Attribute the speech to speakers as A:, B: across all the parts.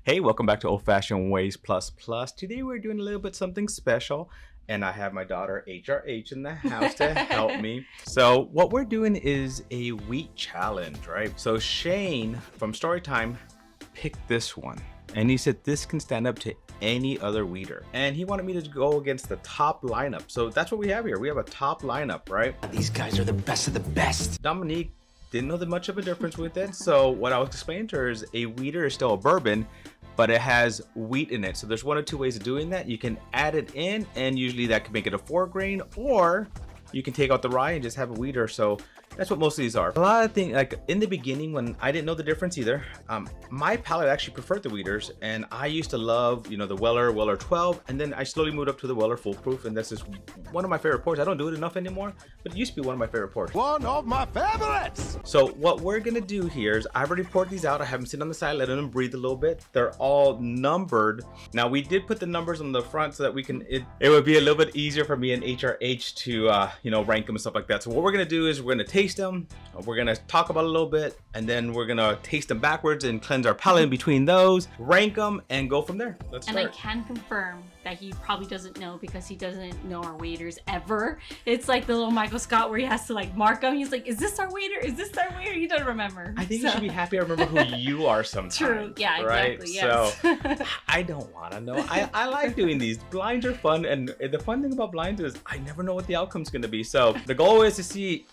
A: Hey, welcome back to Old Fashioned Ways Plus Plus. Today we're doing a little bit something special, and I have my daughter HRH in the house to help me. So what we're doing is a wheat challenge, right? So Shane from Storytime picked this one, and he said this can stand up to any other wheater, and he wanted me to go against the top lineup. So that's what we have here. We have a top lineup, right?
B: These guys are the best of the best.
A: Dominique didn't know that much of a difference with it. So what I was explaining to her is a wheater is still a bourbon, but it has wheat in it. So there's one or two ways of doing that. You can add it in, and usually that can make it a 4-grain, or you can take out the rye and just have a wheater. So that's what most of these are. A lot of things, like in the beginning when I didn't know the difference either, my palate actually preferred the wheaters, and I used to love, you know, the Weller 12, and then I slowly moved up to the Weller Full Proof, and this is one of my favorite pours. I don't do it enough anymore, but it used to be one of my favorite pours.
B: One of my favorites!
A: So what we're gonna do here is I've already poured these out. I have them sitting on the side, letting them breathe a little bit. They're all numbered. Now we did put the numbers on the front so that we can, it would be a little bit easier for me and HRH to, you know, rank them and stuff like that. So what we're gonna do is we're gonna taste them, we're gonna talk about it a little bit, and then we're gonna taste them backwards and cleanse our palate in between those, rank them, and go from there. Let's start.
C: And I can confirm that he probably doesn't know because he doesn't know our waiters ever. It's like the little Michael Scott where he has to like mark them. He's like, is this our waiter? Is this our waiter? He doesn't remember.
A: I think you should be happy I remember who you are sometimes.
C: True, yeah,
A: right?
C: exactly, yes.
A: So I don't want to know. I like doing these. Blinds are fun, and the fun thing about blinds is I never know what the outcome's gonna be. So the goal is to see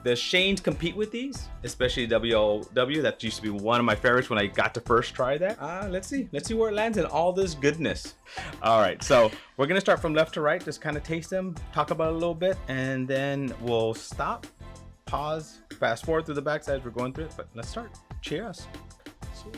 A: the Shanes compete with these, especially WOW. That used to be one of my favorites when I got to first try that. Let's see where it lands in all this goodness. All right, so we're gonna start from left to right, just kind of taste them, talk about it a little bit, and then we'll stop, pause, fast forward through the backside as we're going through it. But let's start. Cheers.
C: Cheers.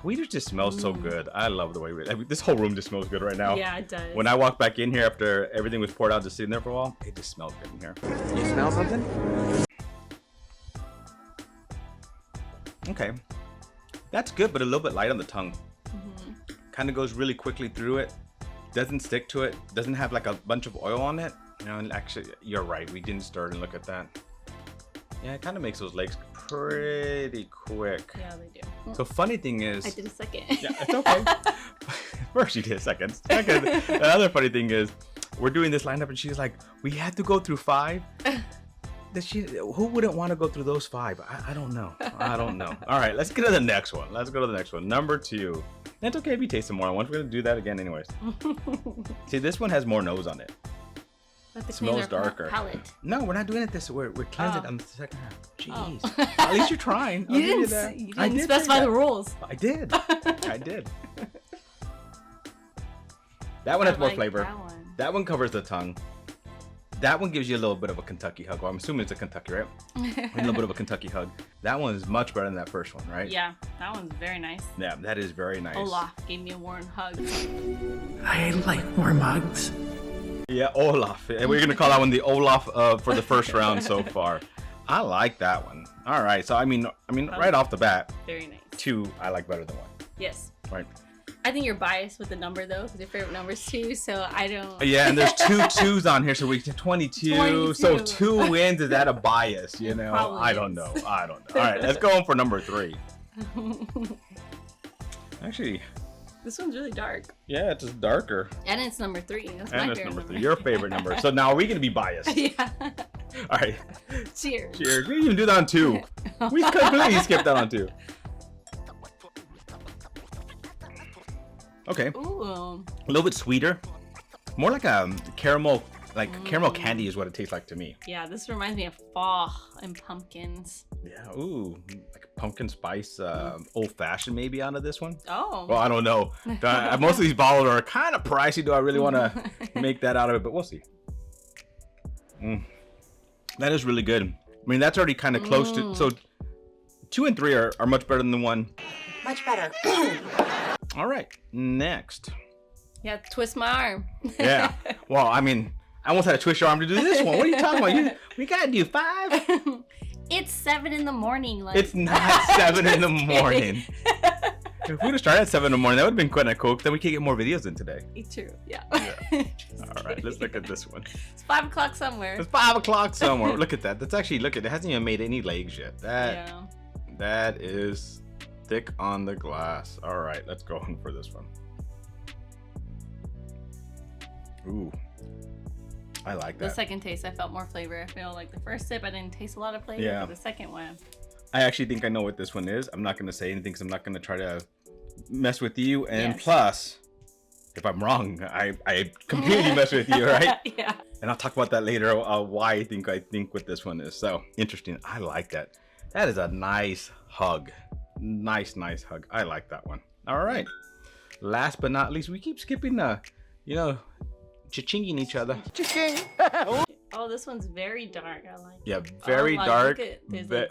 A: Wheaters just smells so good. I love the way this whole room just smells good right now.
C: Yeah, it does.
A: When I walked back in here after everything was poured out, just sitting there for a while, it just smells good in here.
B: You smell something?
A: Okay, that's good, but a little bit light on the tongue. Kind of goes really quickly through it. Doesn't stick to it. Doesn't have like a bunch of oil on it. You know, and actually, you're right. We didn't stir it and look at that. Yeah, it kind of makes those legs pretty quick.
C: Yeah, they do.
A: So funny thing is,
C: I did a second.
A: Yeah, it's okay. First you did a second. Second, the other funny thing is, we're doing this lineup and she's like, we had to go through 5. Who wouldn't want to go through those 5? I don't know. I don't know. All right, let's get to the next one. Let's go to the next one. Number 2. It's okay if you taste some more. We're gonna do that again anyways. See, this one has more nose on it.
C: It
A: smells darker.
C: Palate.
A: No, we're not doing it this way. We're cleansing it on the second half. Jeez.
C: Oh.
A: At least you're trying.
C: You didn't specify the rules.
A: I did. I did. That one has more flavor. That one covers the tongue. That one gives you a little bit of a Kentucky hug. Well, I'm assuming it's a Kentucky, right? A little bit of a Kentucky hug. That one is much better than that first one, right?
C: Yeah, that one's very nice.
A: Yeah, that is very nice.
C: Olaf gave me a warm hug.
B: I like warm hugs.
A: Yeah, Olaf. And we're gonna call that one the Olaf for the first round so far. I like that one. All right, so I mean, right off the bat,
C: very nice.
A: 2 I like better than 1.
C: Yes.
A: Right.
C: I think you're biased with the number though, because your favorite number is 2. So I don't.
A: Yeah, and there's 2 2s on here, so we get 22. So 2 wins. Is that a bias? You know, I don't know. I don't know. All right, let's go on for number 3. Actually.
C: This one's really dark.
A: Yeah, it's just darker.
C: And it's number 3. That's
A: and
C: my
A: it's
C: favorite
A: number 3. Your favorite number. So now are we gonna be biased?
C: Yeah.
A: All right.
C: Cheers.
A: Cheers. We didn't even do that on 2. We completely skipped that on 2. Okay.
C: Ooh.
A: A little bit sweeter. More like a caramel, caramel candy is what it tastes like to me.
C: Yeah, this reminds me of fall and pumpkins.
A: Yeah. Ooh, like pumpkin spice, old fashioned maybe out of this one.
C: Oh.
A: Well, I don't know. Most of these bottles are kind of pricey. Do I really want to make that out of it? But we'll see. That is really good. I mean, that's already kind of close to. So 2 and 3 are much better than the 1.
D: Much better.
A: All right, next.
C: Yeah, twist my arm.
A: Yeah. Well, I mean, I almost had to twist your arm to do this one. What are you talking about? We gotta do 5.
C: It's 7 in the morning. Like.
A: It's not 7 in the morning. If we would have started at 7 in the morning, that would have been quite a cool. Then we could get more videos in today.
C: True. Yeah.
A: All right, let's look at this one.
C: It's 5 o'clock somewhere.
A: It's 5 o'clock somewhere. Look at that. That's actually, look at it. It hasn't even made any legs yet. That is thick on the glass. All right, let's go in for this one. Ooh, I like that.
C: The second taste, I felt more flavor. I feel like the first sip, I didn't taste a lot of flavor.
A: Yeah.
C: But the second one,
A: I actually think I know what this one is. I'm not going to say anything because I'm not going to try to mess with you. And
C: Yes.
A: plus, if I'm wrong, I completely mess with you, right?
C: Yeah.
A: And I'll talk about that later, why I think what this one is. So interesting. I like that. That is a nice hug. Nice hug. I like that one. All right. Last but not least, we keep skipping cha-chinging each other.
C: Oh, this one's very dark. I like it.
A: Yeah, very dark.
C: Look at, there's like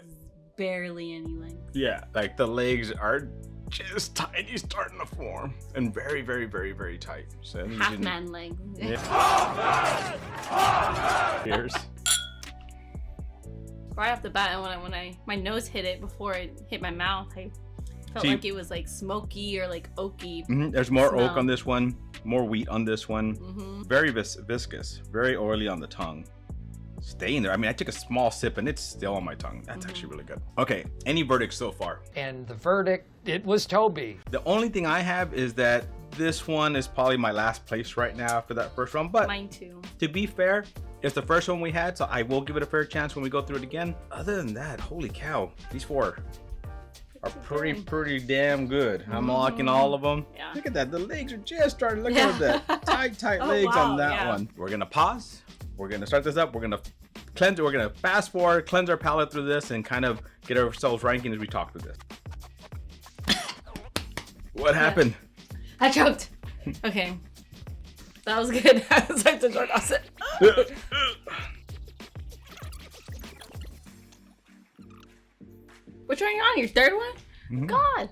C: barely any legs.
A: Yeah, like the legs are just tiny, starting to form, and very tight. So
C: Half man legs.
A: Yeah. Cheers.
C: Right off the bat, when my nose hit it before it hit my mouth, I felt like it was like smoky or like oaky.
A: There's more
C: smell.
A: oak on this one, more wheat on this one.
C: Mm-hmm.
A: Very viscous, very oily on the tongue. Staying there. I mean, I took a small sip and it's still on my tongue. That's actually really good. Okay, any verdicts so far?
D: And the verdict, it was Toby.
A: The only thing I have is that this one is probably my last place right now after that first one. But
C: Mine too.
A: to be fair, it's the first one we had, so I will give it a fair chance when we go through it again. Other than that, holy cow, these four are pretty damn good. I'm liking all of them.
C: Yeah.
A: Look at that, the legs are just starting. Look at that, tight
C: Oh,
A: legs
C: wow,
A: on that
C: yeah.
A: one. We're gonna pause. We're gonna start this up. We're gonna cleanse it. We're gonna fast forward, cleanse our palate through this, and kind of get ourselves ranking as we talk through this. What happened?
C: I choked. Okay. That was good. I was like to joke. I said, which one are you on? Your third one?
A: Mhm.
C: God.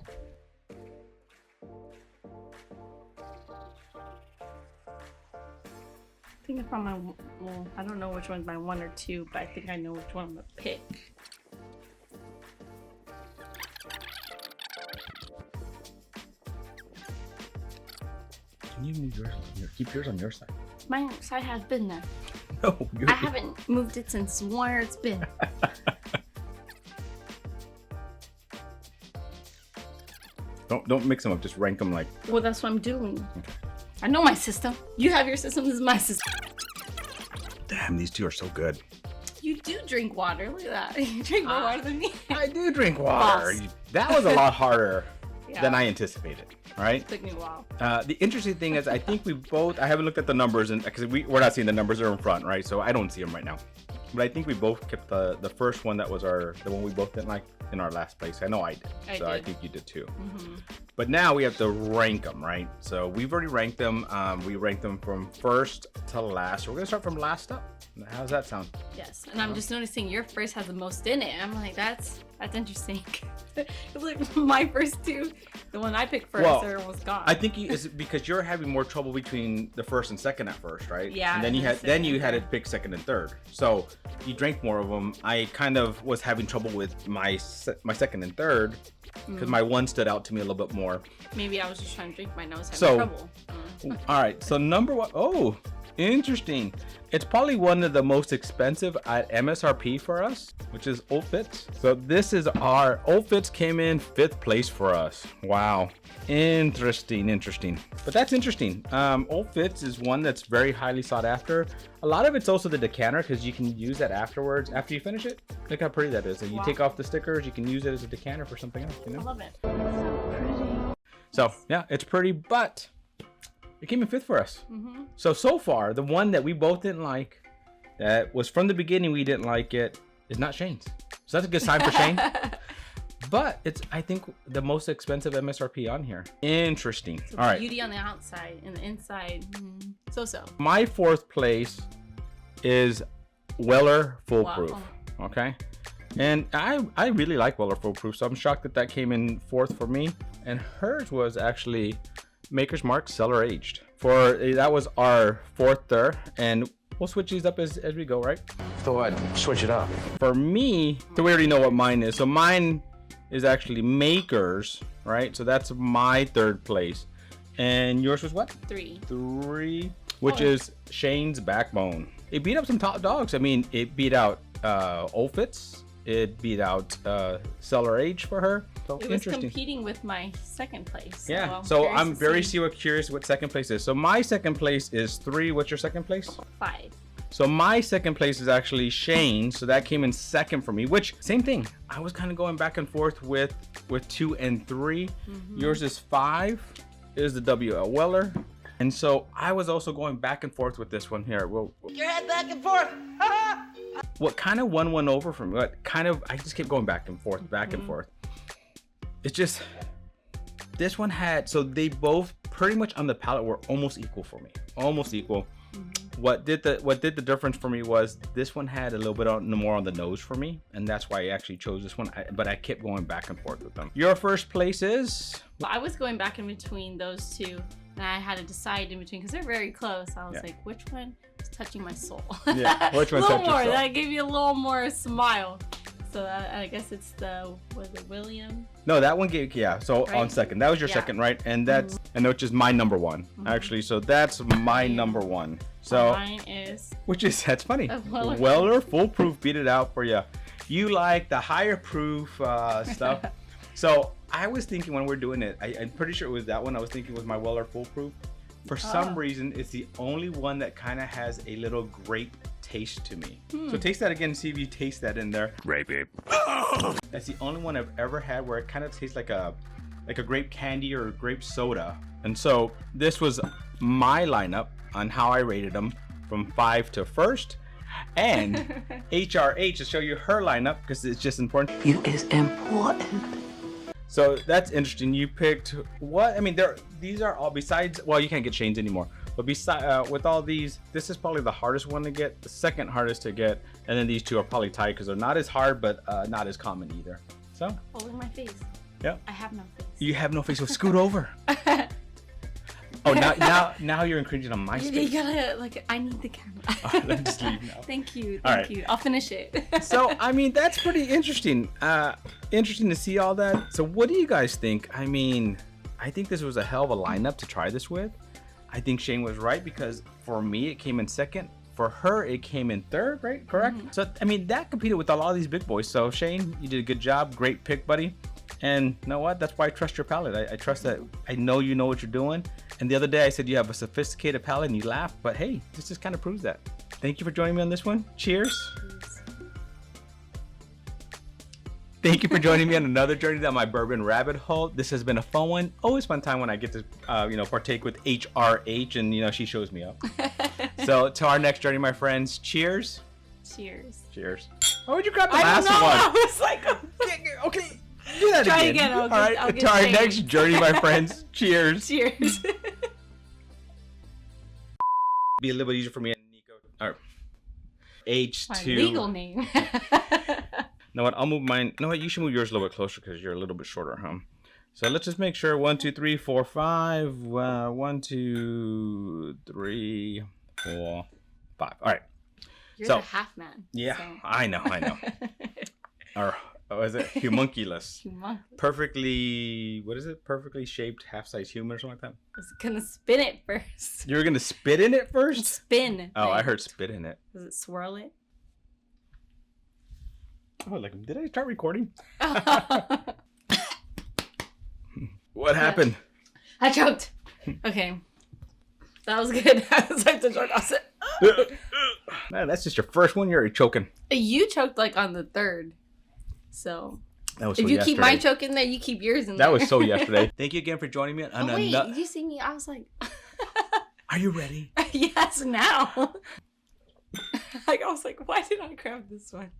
C: I think if I'm on, well, I don't know which one's my 1 or 2, but I think I know which one I'm gonna pick.
A: Can you move yours on keep yours on your side?
C: My side has been there.
A: No,
C: I haven't moved it since where it's been.
A: Don't mix them up. Just rank them like.
C: Well, that's what I'm doing. I know my system. You have your system. This is my system.
A: Damn, these two are so good.
C: You do drink water. Look at that. You drink more water than me.
A: I do drink water.
C: Boss.
A: That was a lot harder
C: Yeah.
A: than I anticipated. Right?
C: Took me a while.
A: The interesting thing is, I think we both. I haven't looked at the numbers, and because we're not seeing the numbers, they're in front, right? So I don't see them right now. But I think we both kept the first one that was the one we both didn't like in our last place. I know I did. I
C: did.
A: think you did too.
C: Mm-hmm.
A: But now we have to rank them, right? So we've already ranked them. We ranked them from first to last. So we're gonna start from last up. How's that sound?
C: Yes, and I'm just noticing your first has the most in it. I'm like, that's interesting. Look, my first two, the one I picked first,
A: Well,
C: they're almost gone.
A: I think it's because you're having more trouble between the first and second at first, right?
C: Yeah,
A: And then you
C: and
A: had
C: then
A: you had to
C: second.
A: pick second and third. So you drank more of them. I kind of was having trouble with my second and third because my one stood out to me a little bit more.
C: Maybe I was just trying to drink my nose, having
A: So-
C: trouble.
A: All right. So number one, oh, interesting. It's probably one of the most expensive at MSRP for us, which is Old Fitz. So this is our Old Fitz came in 5th place for us. Wow. Interesting. But that's interesting. Old Fitz is one that's very highly sought after. A lot of it's also the decanter because you can use that afterwards after you finish it. Look how pretty that is. And you
C: Wow.
A: take off the stickers, you can use it as a decanter for something else, you
C: I
A: know?
C: love it. So pretty.
A: So yeah, it's pretty, but it came in 5th for us.
C: Mm-hmm.
A: So far, the one that we both didn't like, that was from the beginning we didn't like it, is not Shane's. So that's a good sign for Shane. But it's, I think, the most expensive MSRP on here. Interesting.
C: So
A: All right.
C: beauty on the outside and the inside, so-so.
A: My 4th place is Weller Foolproof.
C: Wow.
A: Okay. And I really like Weller Foolproof, so I'm shocked that that came in 4th for me. And hers was actually Maker's Mark Cellar Aged. That was our 4th there, and we'll switch these up as we go, right?
B: Thought I'd switch it up.
A: For me, so we already know what mine is. So mine is actually Maker's, right? So that's my 3rd place. And yours was what?
C: 3.
A: 3, which
C: Oh.
A: is Shane's Backbone. It beat up some top dogs. I mean, it beat out Old Fitz. it beat out Cellar Age for her. So
C: It was
A: interesting.
C: competing with my second place.
A: Yeah,
C: So
A: I'm very
C: curious
A: curious what second place is. So my second place is 3. What's your second place?
C: to see. 5.
A: So my second place is actually Shane. So that came in second for me, which same thing. I was kind of going back and forth with 2 and 3. Yours is 5, is the WL Weller. And so I was also going back and forth with this one here. Well,
B: Your head back and forth.
A: what kind of won one over for me? What kind of, I just kept going back and forth, and forth. It's just, this one had, so they both pretty much on the palate were almost equal for me. Almost equal. What did the difference for me was this one had a little bit more on the nose for me, and that's why I actually chose this one. But I kept going back and forth with them. Your first place is?
C: I was going back in between those two, and I had to decide in between because they're very close. I was like, which one is touching my soul?
A: Yeah, which one
C: a little
A: touched your
C: more.
A: soul?
C: That gave you a little more smile. So I guess it's was it William?
A: No, that one gave, yeah. So
C: Right?
A: on second, that was your
C: Yeah.
A: second, right? And that's, and which is my number 1 actually. So that's my number 1. So
C: Mine is
A: which is, that's funny.
C: A Weller.
A: Weller foolproof beat it out for you. You like the higher proof stuff. So I was thinking when we're doing it, I'm pretty sure it was that one. I was thinking was my Weller foolproof. For some reason, it's the only one that kind of has a little grape taste to me. So taste that again, see if you taste that in there.
B: Rapey.
A: That's the only one I've ever had where it kind of tastes like a grape candy or grape soda. And so this was my lineup on how I rated them from 5 to first. And HRH to show you her lineup because it's just important.
B: You is important.
A: So that's interesting. You picked what? I mean, these are all besides. Well, you can't get chains anymore. But beside with all these, this is probably the hardest one to get, the second hardest to get, and then these two are probably tied because they're not as hard, but not as common either. So.
C: Oh, look at my face.
A: Yeah.
C: I have no face.
A: You have no face. So scoot over. Oh, now you're encroaching on my
C: You
A: space.
C: gotta I need the camera.
A: Let me just leave now.
C: Thank you.
A: All
C: Thank
A: right.
C: you. I'll finish it.
A: So I mean, that's pretty interesting. Interesting to see all that. So what do you guys think? I mean, I think this was a hell of a lineup to try this with. I think Shane was right because for me it came in second. For her it came in third, right? Correct? So I mean, that competed with a lot of these big boys. So Shane, you did a good job. Great pick, buddy. And you know what? That's why I trust your palate. I trust that I know you know what you're doing. And the other day I said you have a sophisticated palate and you laughed, but hey, this just kind of proves that. Thank you for joining me on this one. Cheers. Thank you for joining me on another journey down my bourbon rabbit hole. This has been a fun one. Always fun time when I get to, partake with HRH and, she shows me up. So to our next journey, my friends, cheers.
C: Cheers.
A: Cheers. Why would you grab the
C: I
A: last
C: don't know.
A: one?
C: I was like,
A: Okay, do that
C: Try
A: again.
C: again.
A: All right,
C: I'll get
A: to our
C: changed.
A: next journey, my friends, cheers.
C: cheers.
A: Be a little bit easier for me and Nico. All right.
C: My
A: H2.
C: legal name.
A: You know what? I'll move mine. You know what? You should move yours a little bit closer because you're a little bit shorter, huh? So let's just make sure. 1, 2, 3, 4, 5. 1, 2, 3, 4, 5. All right.
C: You're
A: So-
C: the half man.
A: Yeah,
C: so.
A: I know. Or is it homunculus?
C: Humongous.
A: Perfectly, what is it? Perfectly shaped half-size human or something like that?
C: I was gonna spin it first.
A: You were gonna spit in it first?
C: Spin.
A: Oh, I
C: Like,
A: heard spit in it.
C: Does it swirl it?
A: Oh, like, did I start recording? What happened?
C: I choked. Okay. That was good. I was like to choke. I said,
A: Man, that's just your first one. You're already choking.
C: you choked like on the third. So
A: That was
C: if
A: so
C: you
A: yesterday.
C: keep my choke in there, you keep yours in there.
A: That was so yesterday. Thank you again for joining me on
C: Oh, wait,
A: another.
C: did you see me? I was like,
A: Are you ready?
C: yes, now. Like I was like, why did I grab this one?